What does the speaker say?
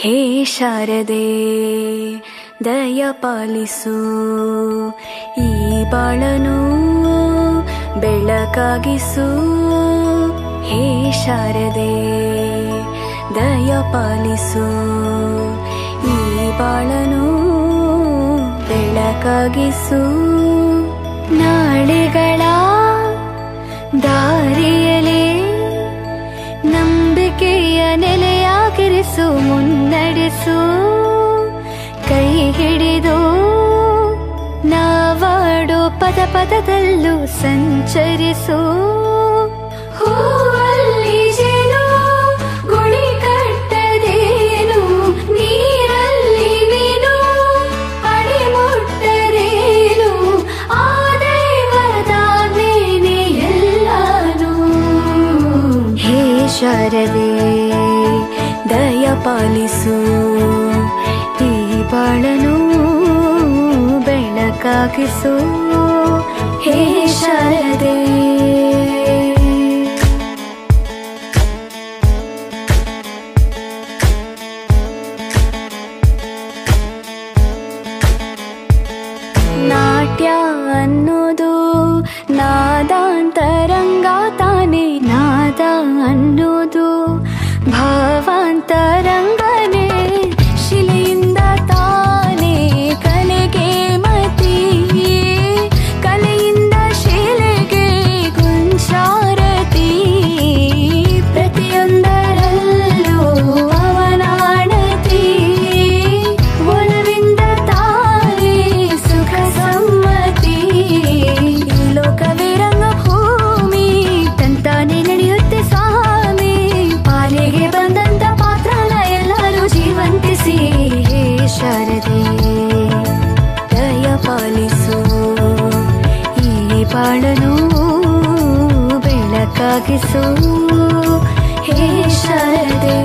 ಹೇ ಶಾರದೆ ದಯ ಪಾಲಿಸು, ಈ ಬಾಳನು ಬೆಳಕಾಗಿಸು. ಹೇ ಶಾರದೆ ದಯ ಪಾಲಿಸು, ಈ ಬಾಳನು ಬೆಳಕಾಗಿಸು. ನಾಳೆಗಳ ದಾರಿಯಲೇ ನಂಬಿಕೆಯ ನೆಲೆಯಾಗಿರಿಸು, ಮುನ್ನಡೆಸು. ಕೈ ಹಿಡಿದು ನಾವಾಡೋ ಪದ ಪದದಲ್ಲೂ ಸಂಚರಿಸು. ಹೂವಲ್ಲಿ ಜೇನು ಗುಳಿ ಕಟ್ಟದೇನು, ನೀರಲ್ಲಿ ಮೀನು ಅಡಿ ಮುಟ್ಟರೇನು, ಆ ದೈವದಾಜ್ಞೆನೇ ಎಲ್ಲಾನು. ಹೇ ಶಾರದೆ ದಯ ಪಾಲಿಸು, ಈ ಬಾಳನು ಬೆಳಕಾಗಿಸು. ಹೇ ಶಾರದೆ ನಾಟ್ಯ ಅನ್ನೋದು ನಾದಾಂತರಂಗ ತಾನೆ, ನಾದ ಅನ್ನೋದು ಭಾವಾಂತರಂಗನೇ. ಶಿಲೆಯಿಂದ ತಾನೇ ಕಲೆಗೆ ಮತಿ, ಕಲೆಯಿಂದ ಶಿಲೆಗೆ ಗುಂಚಾರತಿ. ಪ್ರತಿಯೊಂದರಲ್ಲೂ ಅವನಾಣತಿ, ಒಲವಿಂದ ತಾನೇ ಸುಖ ಸಮ್ಮತಿ. ಲೋಕವೇ ರಂಗಭೂಮಿ ತಂತಾನೆ ನಡೆಯುತ್ತೆ ಸ್ವಾಮಿ, ಪಾಲಿಗೆ ಬಂದಂತ ಪಾತ್ರನ ಎಲ್ಲರೂ ಜೀವಂತಿಸಿ. ಹೇ ಶಾರದೆ ದಯ ಪಾಲಿಸು, ಈ ಬಾಳನು ಬೆಳಕಾಗಿಸು. ಹೇ ಶಾರದೆ